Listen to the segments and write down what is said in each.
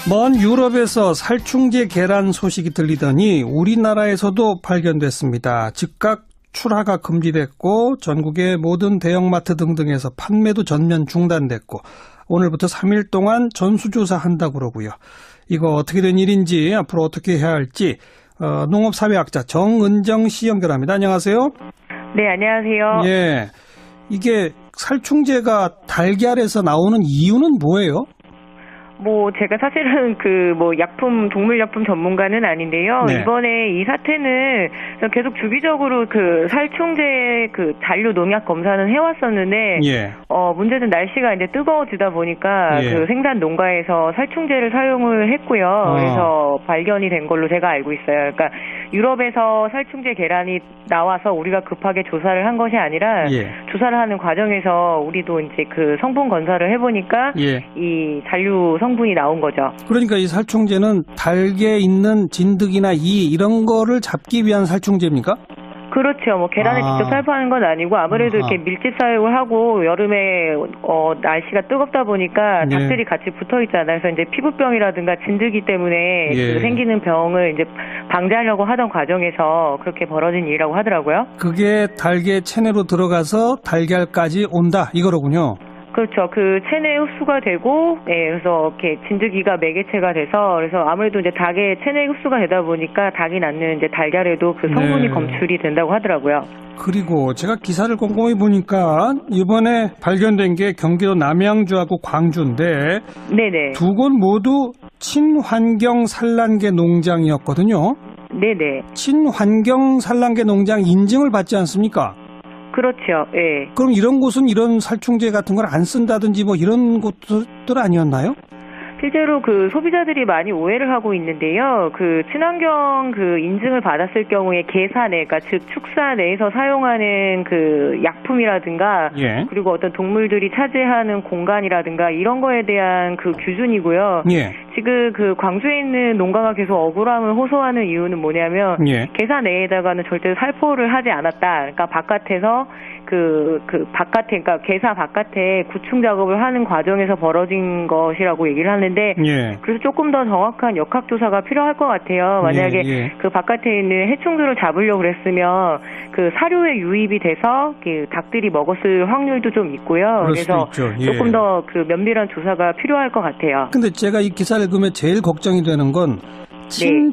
먼 유럽에서 살충제 계란 소식이 들리더니 우리나라에서도 발견됐습니다. 즉각 출하가 금지됐고 전국의 모든 대형마트 등등에서 판매도 전면 중단됐고 오늘부터 3일 동안 전수조사한다고 그러고요. 이거 어떻게 된 일인지 앞으로 어떻게 해야 할지 농업사회학자 정은정 씨 연결합니다. 안녕하세요. 네, 안녕하세요. 예, 이게 살충제가 달걀에서 나오는 이유는 뭐예요? 제가 사실은 약품, 동물약품 전문가는 아닌데요. 네. 이번에 이 사태는 계속 주기적으로 살충제 잔류 농약 검사는 해왔었는데, 예. 문제는 날씨가 이제 뜨거워지다 보니까 예. 생산 농가에서 살충제를 사용을 했고요. 그래서 발견이 된 걸로 제가 알고 있어요. 그러니까 유럽에서 살충제 계란이 나와서 우리가 급하게 조사를 한 것이 아니라, 예. 조사를 하는 과정에서 우리도 이제 성분 검사를 해보니까, 예. 이 잔류 성분이 나온 거죠. 그러니까 이 살충제는 닭에 있는 진드기나 이런 거를 잡기 위한 살충제입니까? 그렇죠. 계란을 직접 살포하는 건 아니고 아무래도 이렇게 밀집 사육을 하고 여름에 날씨가 뜨겁다 보니까 네. 닭들이 같이 붙어 있잖아요. 그래서 이제 피부병이라든가 진드기 때문에 예. 생기는 병을 이제 방지하려고 하던 과정에서 그렇게 벌어진 일이라고 하더라고요. 그게 닭의 체내로 들어가서 달걀까지 온다 이거로군요. 그렇죠. 체내에 흡수가 되고, 그래서 이렇게 진드기가 매개체가 돼서, 그래서 아무래도 이제 닭의 체내에 흡수가 되다 보니까 닭이 낳는 이제 달걀에도 그 성분이 네. 검출이 된다고 하더라고요. 그리고 제가 기사를 꼼꼼히 보니까 이번에 발견된 게 경기도 남양주하고 광주인데 네네. 두 곳 모두 친환경 산란계 농장이었거든요. 네네. 친환경 산란계 농장 인증을 받지 않습니까? 그렇죠. 예. 그럼 이런 곳은 이런 살충제 같은 걸 안 쓴다든지 이런 곳들 아니었나요? 실제로 소비자들이 많이 오해를 하고 있는데요. 친환경 인증을 받았을 경우에 계사내, 그러니까 즉 축사내에서 사용하는 약품이라든가, 예. 그리고 어떤 동물들이 차지하는 공간이라든가 이런 거에 대한 규준이고요. 예. 지금 광주에 있는 농가가 계속 억울함을 호소하는 이유는 뭐냐면, 예. 계사 내에다가는 절대 살포를 하지 않았다. 그러니까 바깥에서 그러니까 계사 바깥에 구충 작업을 하는 과정에서 벌어진 것이라고 얘기를 하는데, 예. 그래서 조금 더 정확한 역학조사가 필요할 것 같아요. 만약에 예. 그 바깥에 있는 해충들을 잡으려고 그랬으면 사료에 유입이 돼서 닭들이 먹었을 확률도 좀 있고요. 그래서 예. 조금 더 면밀한 조사가 필요할 것 같아요. 근데 제가 이 기사를 읽으면 제일 걱정이 되는 건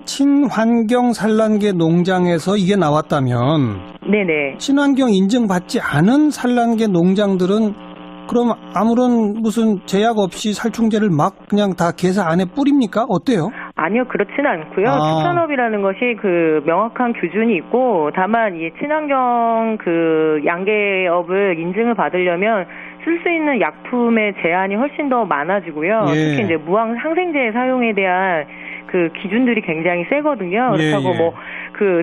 친환경 산란계 농장에서 이게 나왔다면 네네. 친환경 인증받지 않은 산란계 농장들은 그럼 아무런 무슨 제약 없이 살충제를 막 그냥 다 계사 안에 뿌립니까? 어때요? 아니요, 그렇지는 않고요. 축산업이라는 것이 명확한 규준이 있고, 다만 이 친환경 양계업을 인증을 받으려면 쓸 수 있는 약품의 제한이 훨씬 더 많아지고요. 예. 특히 이제 무항 항생제 사용에 대한 기준들이 굉장히 세거든요. 그렇다고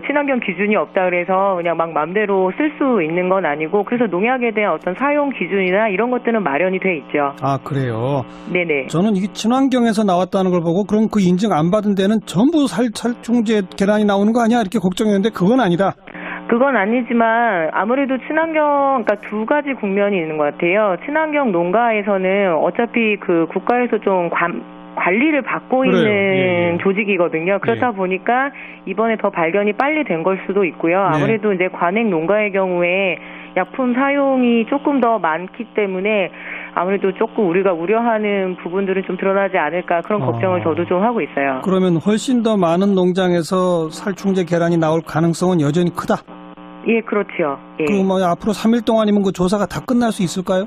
친환경 기준이 없다 그래서 그냥 막 맘대로 쓸 수 있는 건 아니고, 그래서 농약에 대한 어떤 사용 기준이나 이런 것들은 마련이 돼 있죠. 아, 그래요? 네네. 저는 이게 친환경에서 나왔다는 걸 보고 그럼 그 인증 안 받은 데는 전부 살충제 계란이 나오는 거 아니야? 이렇게 걱정했는데 그건 아니다. 그건 아니지만 아무래도 그러니까 두 가지 국면이 있는 것 같아요. 친환경 농가에서는 어차피 국가에서 좀 관리를 받고 그래요. 있는 예. 조직이거든요. 그렇다 보니까 이번에 더 발견이 빨리 된 걸 수도 있고요. 아무래도 이제 관액 농가의 경우에 약품 사용이 조금 더 많기 때문에 아무래도 조금 우리가 우려하는 부분들은 좀 드러나지 않을까, 그런 걱정을 저도 좀 하고 있어요. 그러면 훨씬 더 많은 농장에서 살충제 계란이 나올 가능성은 여전히 크다? 예, 그렇죠. 예. 그럼 앞으로 3일 동안이면 그 조사가 다 끝날 수 있을까요?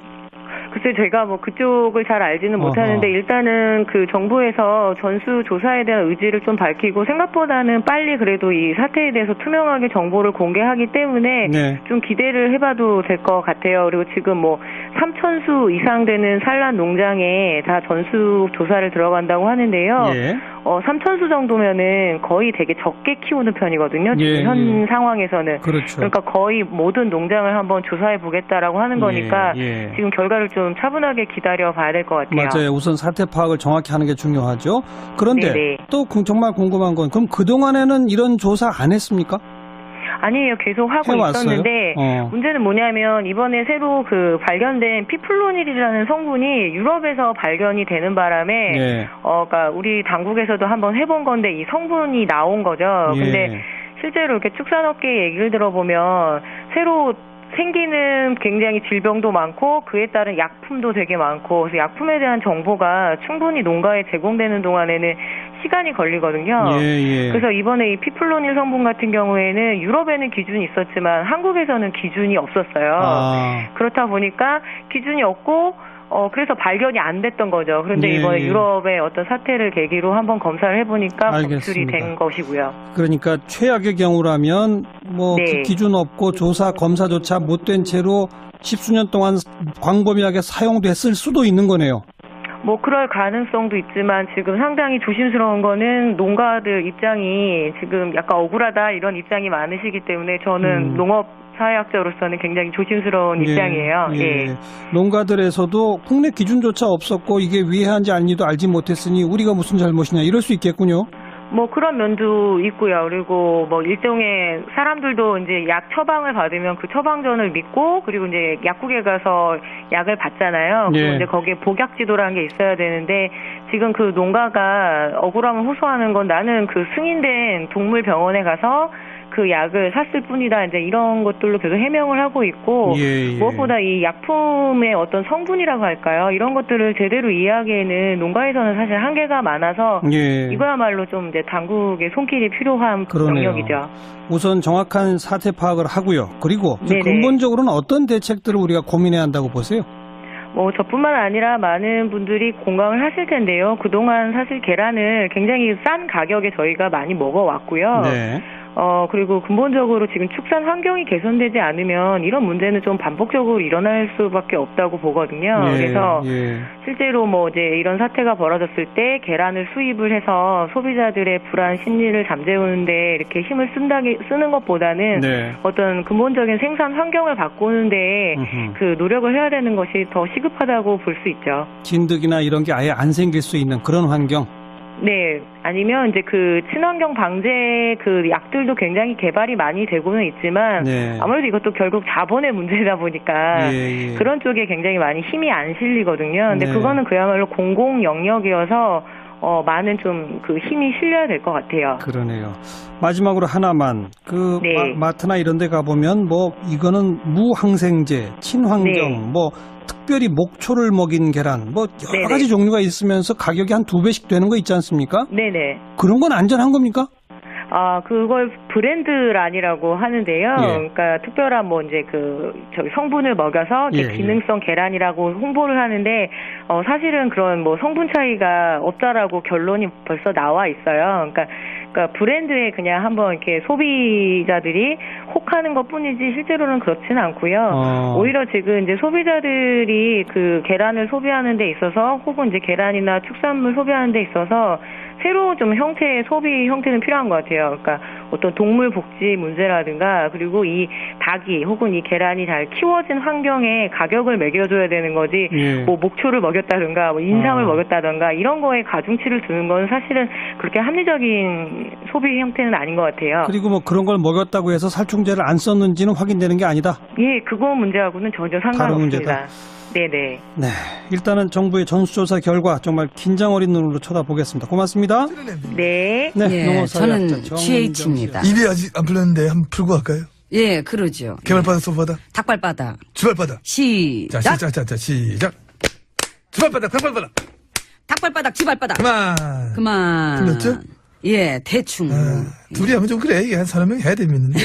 글쎄 제가 그쪽을 잘 알지는 못하는데, 일단은 정부에서 전수 조사에 대한 의지를 좀 밝히고, 생각보다는 빨리 그래도 이 사태에 대해서 투명하게 정보를 공개하기 때문에 좀 기대를 해봐도 될 것 같아요. 그리고 지금 3,000수 이상 되는 산란 농장에 다 전수 조사를 들어간다고 하는데요. 3,000수 정도면은 거의 되게 적게 키우는 편이거든요. 지금 현 상황에서는. 그렇죠. 그러니까 거의 모든 농장을 한번 조사해 보겠다라고 하는 거니까 지금 결과를 좀 차분하게 기다려 봐야 될 것 같아요. 맞아요. 우선 사태 파악을 정확히 하는 게 중요하죠. 그런데 또 정말 궁금한 건, 그럼 그동안에는 이런 조사 안 했습니까? 아니에요. 계속 하고 해왔어요? 있었는데 문제는 뭐냐면 이번에 새로 그 발견된 피플로닐이라는 성분이 유럽에서 발견이 되는 바람에 예. 그러니까 우리 당국에서도 한번 해본 건데 이 성분이 나온 거죠. 예. 근데 실제로 이렇게 축산업계 얘기를 들어보면 새로 생기는 굉장히 질병도 많고 그에 따른 약품도 되게 많고 그래서 약품에 대한 정보가 충분히 농가에 제공되는 동안에는 시간이 걸리거든요. 예. 그래서 이번에 이 피플로닐 성분 같은 경우에는 유럽에는 기준이 있었지만 한국에서는 기준이 없었어요. 그렇다 보니까 기준이 없고 그래서 발견이 안 됐던 거죠. 그런데 예, 이번에 예. 유럽의 어떤 사태를 계기로 한번 검사를 해보니까 검출이 알겠습니다. 된 것이고요. 그러니까 최악의 경우라면 뭐 네. 그 기준 없고 조사 검사조차 못된 채로 십수년 동안 광범위하게 사용됐을 수도 있는 거네요. 뭐 그럴 가능성도 있지만 지금 상당히 조심스러운 거는 농가들 입장이 지금 약간 억울하다 이런 입장이 많으시기 때문에 저는 농업 사회학자로서는 굉장히 조심스러운 입장이에요. 예. 농가들에서도 국내 기준조차 없었고 이게 위해한지 아닌지도 알지 못했으니 우리가 무슨 잘못이냐 이럴 수 있겠군요. 뭐 그런 면도 있고요. 그리고 뭐 일종의 사람들도 이제 약 처방을 받으면 그 처방전을 믿고 그리고 이제 약국에 가서 약을 받잖아요. 그리고 예. 이제 거기에 복약 지도라는 게 있어야 되는데 지금 그 농가가 억울함을 호소하는 건 나는 그 승인된 동물 병원에 가서 그 약을 샀을 뿐이다. 이제 이런 것들로 계속 해명을 하고 있고 예. 무엇보다 이 약품의 어떤 성분이라고 할까요? 이런 것들을 제대로 이해하기에는 농가에서는 사실 한계가 많아서 예. 이거야말로 좀 이제 당국의 손길이 필요한 그러네요. 영역이죠. 우선 정확한 사태 파악을 하고요. 그리고 이제 네네. 근본적으로는 어떤 대책들을 우리가 고민해야 한다고 보세요? 뭐 저뿐만 아니라 많은 분들이 공감을 하실 텐데요. 그동안 사실 계란을 굉장히 싼 가격에 저희가 많이 먹어왔고요. 네. 그리고 근본적으로 지금 축산 환경이 개선되지 않으면 이런 문제는 좀 반복적으로 일어날 수밖에 없다고 보거든요. 그래서 실제로 뭐 이제 이런 사태가 벌어졌을 때 계란을 수입을 해서 소비자들의 불안 심리를 잠재우는데 이렇게 힘을 쓰는 것보다는 네. 어떤 근본적인 생산 환경을 바꾸는데 그 노력을 해야 되는 것이 더 시급하다고 볼 수 있죠. 진드기나 이런 게 아예 안 생길 수 있는 그런 환경. 네. 아니면 이제 그 친환경 방제 그 약들도 굉장히 개발이 많이 되고는 있지만 네. 아무래도 이것도 결국 자본의 문제다 보니까 예. 그런 쪽에 굉장히 많이 힘이 안 실리거든요. 근데 네. 그거는 그야말로 공공 영역이어서 많은 좀 그 힘이 실려야 될 것 같아요. 그러네요. 마지막으로 하나만 그 네. 마트나 이런 데 가보면 뭐 이거는 무항생제, 친환경 네. 뭐 특별히 목초를 먹인 계란 뭐 여러 네네. 가지 종류가 있으면서 가격이 한 2배씩 되는 거 있지 않습니까? 네네. 그런 건 안전한 겁니까? 그걸 브랜드란이라고 하는데요. 예. 그러니까 특별한 뭐 이제 저기 성분을 먹여서 이렇게 예. 기능성 계란이라고 홍보를 하는데, 사실은 그런 뭐 성분 차이가 없다라고 결론이 벌써 나와 있어요. 그러니까 브랜드에 그냥 한번 이렇게 소비자들이 혹하는 것 뿐이지 실제로는 그렇지는 않고요. 오히려 지금 이제 소비자들이 그 계란을 소비하는 데 있어서 혹은 이제 계란이나 축산물 소비하는 데 있어서 새로운 좀 형태의 소비 형태는 필요한 것 같아요. 그러니까 어떤 동물 복지 문제라든가 그리고 이 닭이 혹은 이 계란이 잘 키워진 환경에 가격을 매겨줘야 되는 거지 예. 뭐 목초를 먹였다든가 뭐 인삼을 먹였다든가 이런 거에 가중치를 두는 건 사실은 그렇게 합리적인 소비 형태는 아닌 것 같아요. 그리고 뭐 그런 걸 먹였다고 해서 살충제를 안 썼는지는 확인되는 게 아니다. 예, 그거 문제하고는 전혀 다른 상관없습니다. 문제다. 네네. 네, 일단은 정부의 전수조사 결과 정말 긴장 어린 눈으로 쳐다보겠습니다. 고맙습니다. 네. 네, 예, 농업사회학자 저는 정은정 GH입니다. 씨. 입이 아직 안 풀렸는데 한번 풀고 갈까요? 예, 그러죠. 개발바닥 소바닥 닭발바닥. 주발바닥. 시작. 자, 시작. 주발바닥 닭발바닥. 닭발바닥, 지발바닥. 그만. 풀렸죠? 예, 대충. 둘이 하면 좀 그래. 이게 한 서너 명 해야 되겠는데.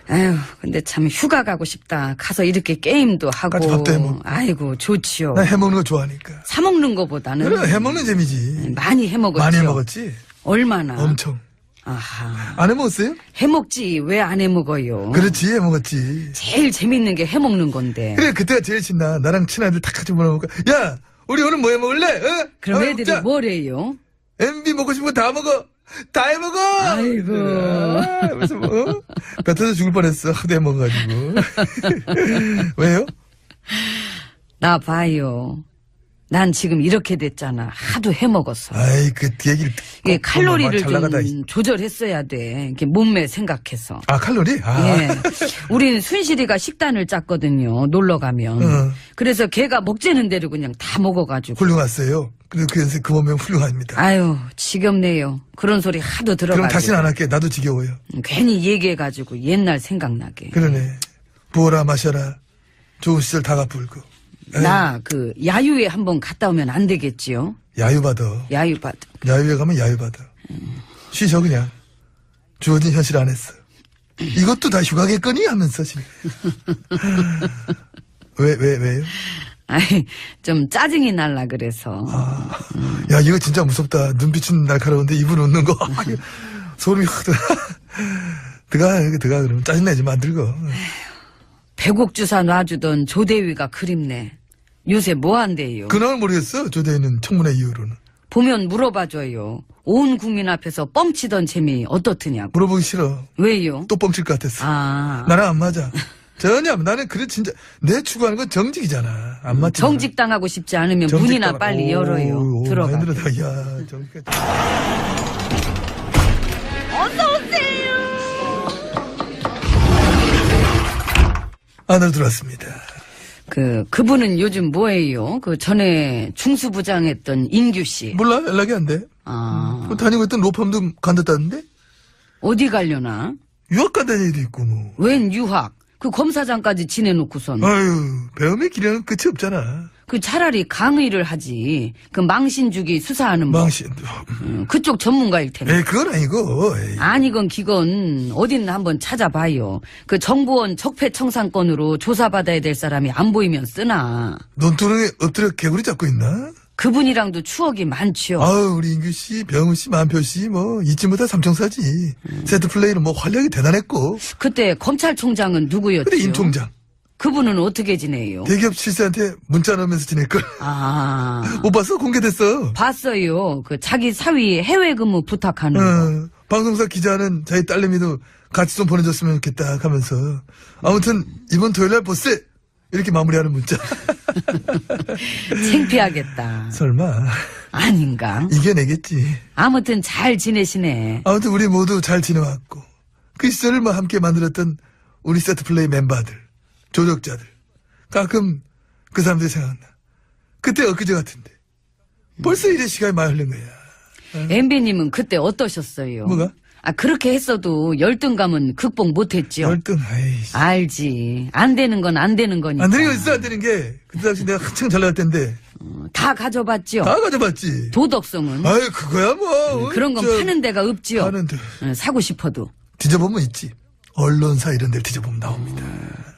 아유, 근데 참 휴가 가고 싶다. 가서 이렇게 게임도 하고. 같이 밥도 해먹고. 아이고, 좋지요. 나 해먹는 거 좋아하니까. 사 먹는 거보다는 그래, 해먹는 재미지. 많이 해먹었죠. 많이 해먹었지? 얼마나? 엄청. 아하. 안 해먹었어요? 해먹지 왜 안 해먹어요? 그렇지, 해먹었지. 제일 재밌는 게 해먹는 건데. 그래, 그때가 제일 신나. 나랑 친한 애들 다 같이 모여먹을까? 야! 우리 오늘 뭐 해먹을래? 어? 그럼 어, 애들이 자, 뭐래요? MB 먹고 싶은 거 다 먹어! 다 해먹어! 아이고. 그래서 뭐, 배 터져 죽을 뻔했어. 하도 해먹어가지고. 왜요? 나 봐요. 난 지금 이렇게 됐잖아. 하도 해먹었어. 아이, 그 얘기를 듣고. 예, 칼로리를 잘 나가다. 좀 조절했어야 돼. 이렇게 몸매 생각해서. 아, 칼로리? 아. 예. 우린 순실이가 식단을 짰거든요. 놀러 가면. 그래서 걔가 먹재는 대로 그냥 다 먹어가지고. 훌륭하세요. 그래서 그 연세 그 몸면 훌륭합니다. 아유, 지겹네요. 그런 소리 하도 들어가지고. 그럼 다시는 안 할게. 나도 지겨워요. 괜히 얘기해가지고 옛날 생각나게. 그러네. 부어라 마셔라. 좋은 시절 다 갚을고. 나 그 야유회 한번 갔다 오면 안 되겠지요? 야유받아. 야유받. 야유회 가면 야유받아. 쉬셔 그냥. 주어진 현실 안에서. 이것도 다 휴가겠거니 하면서. 왜요? 아이, 좀 짜증이 날라 그래서. 야, 이거 진짜 무섭다. 눈빛은 날카로운데 입은 웃는 거. 소름이 확 들어가, 그러면 짜증내지 만들고. 배곡주사 놔주던 조대위가 그립네. 요새 뭐 한대요? 그날 모르겠어. 조대인은 청문회 이후로는. 보면 물어봐줘요. 온 국민 앞에서 뻥치던 재미 어떻더냐고. 물어보기 싫어. 왜요? 또 뻥칠 것 같았어. 아, 나랑 안 맞아. 전혀. 나는 그래 진짜 내 추구하는 건 정직이잖아. 안 맞지. 정직당하고 싶지 않으면 문이나 빨리 열어요. 들어가. 야, 정직까지. 안으로 들어왔습니다. 그분은 요즘 뭐예요? 그 전에 중수부장했던 인규 씨. 몰라? 연락이 안 돼. 아, 그 다니고 있던 로펌도 간뒀다는데? 어디 가려나? 유학 간다는 얘기도 있고 뭐. 웬 유학? 그 검사장까지 지내놓고선. 아유, 배움의 기량은 끝이 없잖아. 그 차라리 강의를 하지. 그 망신주기 수사하는 법. 망신. 그쪽 전문가일 텐데. 에이, 그건 아니고. 에이. 아니건 기건 어딨나 한번 찾아봐요. 그 정보원 적폐청산건으로 조사받아야 될 사람이 안 보이면 쓰나. 논두렁에 엎드려 개구리 잡고 있나? 그분이랑도 추억이 많지요. 아유, 우리 인규 씨, 병우 씨, 만표 씨, 뭐, 잊지 못할 삼총사지. 세트 플레이는 뭐, 활약이 대단했고. 그때 검찰총장은 누구였죠? 근데 임 총장. 그분은 어떻게 지내요? 대기업 실세한테 문자 넣으면서 지낼걸. 아, 못 봤어? 공개됐어. 봤어요. 그 자기 사위 해외 근무 부탁하는 거. 방송사 기자는 자기 딸내미도 같이 좀 보내줬으면 좋겠다 하면서. 아무튼, 이번 토요일날 보세! 이렇게 마무리하는 문자. 창피하겠다. 설마. 아닌가? 이겨내겠지. 아무튼 잘 지내시네. 아무튼 우리 모두 잘 지내왔고. 그 시절을 뭐 함께 만들었던 우리 세트 플레이 멤버들, 조력자들. 가끔 그 사람들이 생각나. 그때 엊그제 같은데. 벌써 이래 시간이 많이 흐른 거야. MB님은 그때 어떠셨어요? 뭐가? 아, 그렇게 했어도 열등감은 극복 못했죠. 열등, 아이씨. 알지. 안 되는 건 안 되는 거니까. 안 되는 거 있어, 안 되는 게. 그때 당시 내가 한창 잘 나갈 텐데. 다 가져봤죠. 다 가져봤지. 도덕성은 아유, 그거야 뭐. 그런 건 파는 데가 없지요. 파는데. 사고 싶어도. 뒤져보면 있지. 언론사 이런 데를 뒤져보면 나옵니다.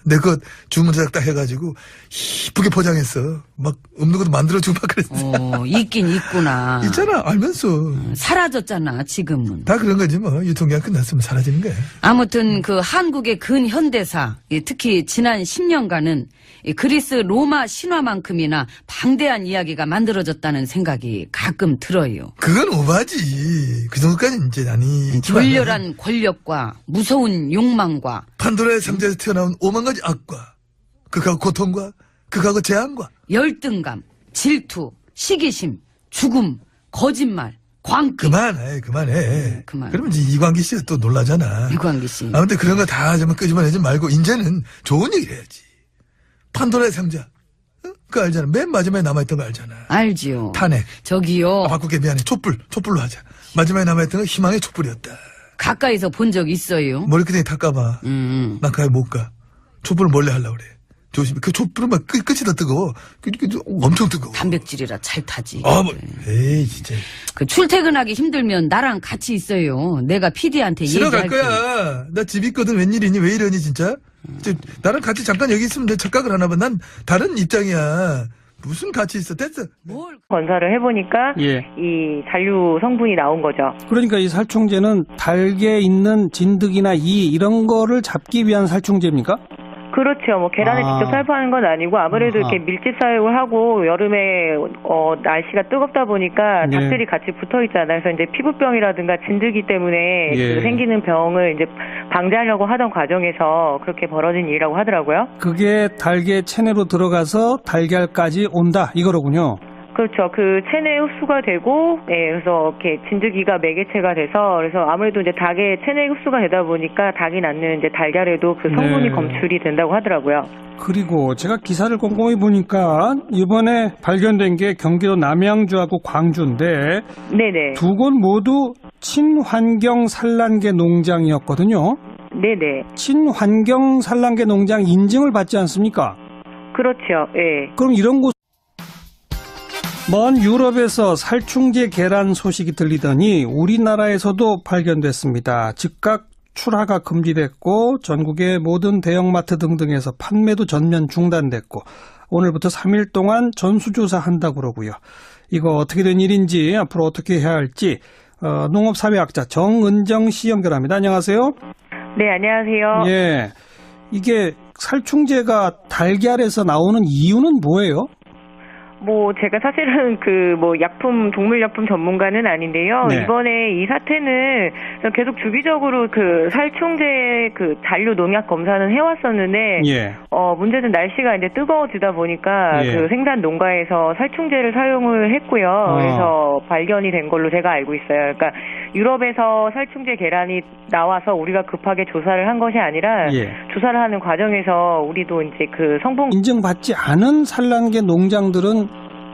내 그 주문 제작 딱 해가지고 이쁘게 포장했어. 막 없는 것도 만들어주고 막 그랬어. 있긴 있구나. 있잖아, 알면서. 사라졌잖아, 지금은. 다 그런 거지 뭐. 유통기한 끝났으면 사라지는 거야. 아무튼 그 한국의 근현대사, 특히 지난 10년간은 그리스 로마 신화만큼이나 방대한 이야기가 만들어졌다는 생각이 가끔 들어요. 그건 오바지. 그 정도까지 이제 아니. 졸렬한 권력과 무서운 욕망과 판도라의 상자에서 튀어나온 5만 가지 악과 극하고 고통과 극하고 재앙과 열등감, 질투, 시기심, 죽음, 거짓말, 광기. 그만해. 그만. 그러면 이제 이광기 씨가 또 놀라잖아. 이광기 씨. 아무튼 그런 거 다 좀 끄집어내지 말고 이제는 좋은 얘기를 해야지. 판도라의 상자. 어? 그거 알잖아. 맨 마지막에 남아있던 거 알잖아. 알지요. 탄핵. 저기요. 바꿀게 미안해. 촛불로 하자. 마지막에 남아있던 건 희망의 촛불이었다. 가까이서 본 적 있어요? 머리끄댕이 탁까봐. 난 가까이 못 가. 촛불을 몰래 하려고 그래. 조심히. 그 촛불은 막 끝이 더 뜨거워. 엄청 뜨거워. 단백질이라 잘 타지. 에이, 진짜. 그 출퇴근하기 힘들면 나랑 같이 있어요. 내가 PD한테 싫어 갈 얘기할게. 거야. 나 집 있거든. 웬일이니? 왜 이러니, 진짜? 나랑 같이 잠깐 여기 있으면 내 착각을 하나 봐. 난 다른 입장이야. 무슨 같이 있어. 됐어. 뭘? 검사를 해보니까 예. 이 잔류 성분이 나온 거죠. 그러니까 이 살충제는 닭에 있는 진드기나 이 이런 거를 잡기 위한 살충제입니까? 그렇죠. 뭐 계란을 아. 직접 살포하는 건 아니고 아무래도 아하. 이렇게 밀집 사육을 하고 여름에 날씨가 뜨겁다 보니까 네. 닭들이 같이 붙어 있잖아요. 그래서 이제 피부병이라든가 진드기 때문에 예. 그 생기는 병을 이제 방지하려고 하던 과정에서 그렇게 벌어진 일이라고 하더라고요. 그게 닭의 체내로 들어가서 달걀까지 온다 이거로군요. 그렇죠. 그 체내 흡수가 되고, 예, 그래서 이렇게 진드기가 매개체가 돼서, 그래서 아무래도 이제 닭의 체내 흡수가 되다 보니까 닭이 낳는 이제 달걀에도 그 성분이 네. 검출이 된다고 하더라고요. 그리고 제가 기사를 꼼꼼히 보니까 이번에 발견된 게 경기도 남양주하고 광주인데 네네. 두 곳 모두 친환경 산란계 농장이었거든요. 네네. 친환경 산란계 농장 인증을 받지 않습니까? 그렇죠. 예. 그럼 이런 곳 먼 유럽에서 살충제 계란 소식이 들리더니 우리나라에서도 발견됐습니다. 즉각 출하가 금지됐고 전국의 모든 대형마트 등등에서 판매도 전면 중단됐고 오늘부터 3일 동안 전수조사한다고 그러고요. 이거 어떻게 된 일인지 앞으로 어떻게 해야 할지 농업사회학자 정은정 씨 연결합니다. 안녕하세요. 네, 안녕하세요. 예, 이게 살충제가 달걀에서 나오는 이유는 뭐예요? 뭐 제가 사실은 그 뭐 약품 동물약품 전문가는 아닌데요. 네. 이번에 이 사태는 계속 주기적으로 그 살충제 그 잔류 농약 검사는 해왔었는데 예, 문제는 날씨가 이제 뜨거워지다 보니까 예. 그 생산 농가에서 살충제를 사용을 했고요. 그래서 발견이 된 걸로 제가 알고 있어요. 그러니까 유럽에서 살충제 계란이 나와서 우리가 급하게 조사를 한 것이 아니라 예. 조사를 하는 과정에서 우리도 이제 그 성분 인증받지 않은 산란계 농장들은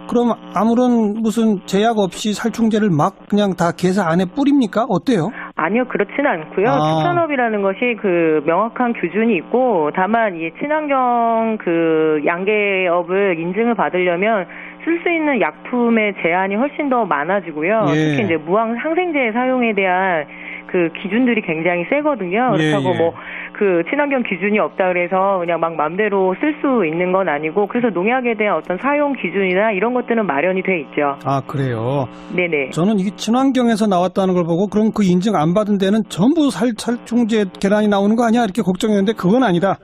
그럼 아무런 무슨 제약 없이 살충제를 막 그냥 다 계사 안에 뿌립니까? 어때요? 아니요, 그렇지는 않고요. 아. 축산업이라는 것이 그 명확한 규준이 있고, 다만 이 친환경 그 양계업을 인증을 받으려면 쓸 수 있는 약품의 제한이 훨씬 더 많아지고요. 예. 특히 이제 무항 항생제 사용에 대한 그 기준들이 굉장히 세거든요. 그렇다고 예. 뭐 그 친환경 기준이 없다 그래서 그냥 막 맘대로 쓸 수 있는 건 아니고, 그래서 농약에 대한 어떤 사용 기준이나 이런 것들은 마련이 돼 있죠. 아, 그래요? 네네. 저는 이게 친환경에서 나왔다는 걸 보고 그럼 그 인증 안 받은 데는 전부 살충제 계란이 나오는 거 아니야? 이렇게 걱정했는데 그건 아니다.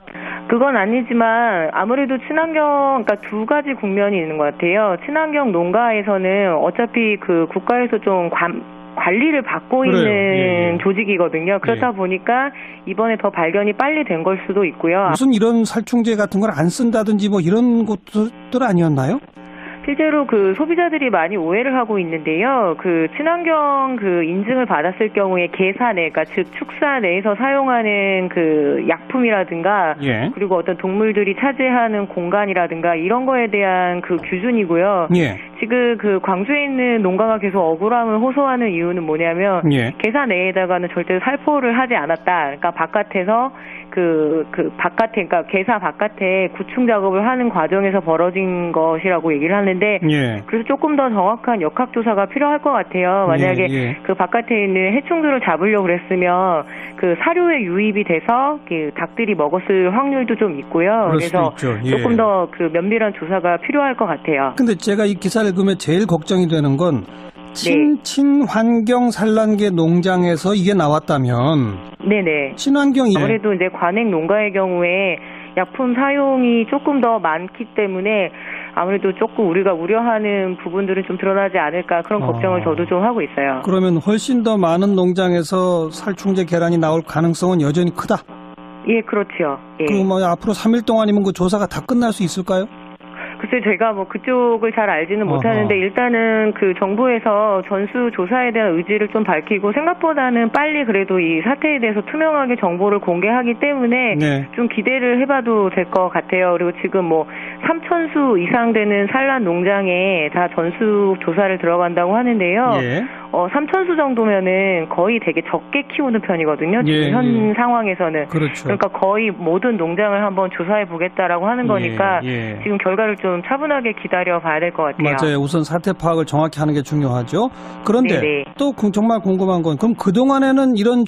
그건 아니지만 아무래도 친환경, 그러니까 두 가지 국면이 있는 것 같아요. 친환경 농가에서는 어차피 그 국가에서 좀 관리를 받고 그래요. 있는 예, 예. 조직이거든요. 그렇다 보니까 이번에 더 발견이 빨리 된 걸 수도 있고요. 무슨 이런 살충제 같은 걸 안 쓴다든지 뭐 이런 것들 아니었나요? 실제로 그 소비자들이 많이 오해를 하고 있는데요. 그 친환경 그 인증을 받았을 경우에 계사 내, 그러니까 즉 축사 내에서 사용하는 그 약품이라든가 예. 그리고 어떤 동물들이 차지하는 공간이라든가 이런 거에 대한 그 기준이고요. 예. 지금 그 광주에 있는 농가가 계속 억울함을 호소하는 이유는 뭐냐면 예. 계사 내에다가는 절대 살포를 하지 않았다. 그러니까 바깥에서 바깥에, 그러니까 계사 바깥에 구충 작업을 하는 과정에서 벌어진 것이라고 얘기를 하는데, 예. 그래서 조금 더 정확한 역학조사가 필요할 것 같아요. 만약에 예. 그 바깥에 있는 해충들을 잡으려고 그랬으면 그 사료에 유입이 돼서 그 닭들이 먹었을 확률도 좀 있고요. 그럴 수도 그래서 있죠. 예. 조금 더 그 면밀한 조사가 필요할 것 같아요. 근데 제가 이 기사를 읽으면 제일 걱정이 되는 건 친환경 산란계 농장에서 이게 나왔다면 네네. 친환경이 아무래도 이제 관행 농가의 경우에 약품 사용이 조금 더 많기 때문에 아무래도 조금 우리가 우려하는 부분들은 좀 드러나지 않을까 그런 걱정을 저도 좀 하고 있어요. 그러면 훨씬 더 많은 농장에서 살충제 계란이 나올 가능성은 여전히 크다. 예, 그렇죠. 예. 그럼 뭐 앞으로 3일 동안이면 그 조사가 다 끝날 수 있을까요? 글쎄 제가 뭐 그쪽을 잘 알지는 못하는데 일단은 그 정부에서 전수 조사에 대한 의지를 좀 밝히고 생각보다는 빨리 그래도 이 사태에 대해서 투명하게 정보를 공개하기 때문에 네. 좀 기대를 해봐도 될 것 같아요. 그리고 지금 뭐 3,000수 이상 되는 산란 농장에 다 전수 조사를 들어간다고 하는데요. 예. 3,000수 정도면은 거의 되게 적게 키우는 편이거든요. 지금 예, 현 상황에서는. 그렇죠. 그러니까 거의 모든 농장을 한번 조사해 보겠다라고 하는 거니까 예. 지금 결과를 좀 차분하게 기다려 봐야 될 것 같아요. 맞아요. 우선 사태 파악을 정확히 하는 게 중요하죠. 그런데 네네. 또 정말 궁금한 건 그럼 그동안에는 이런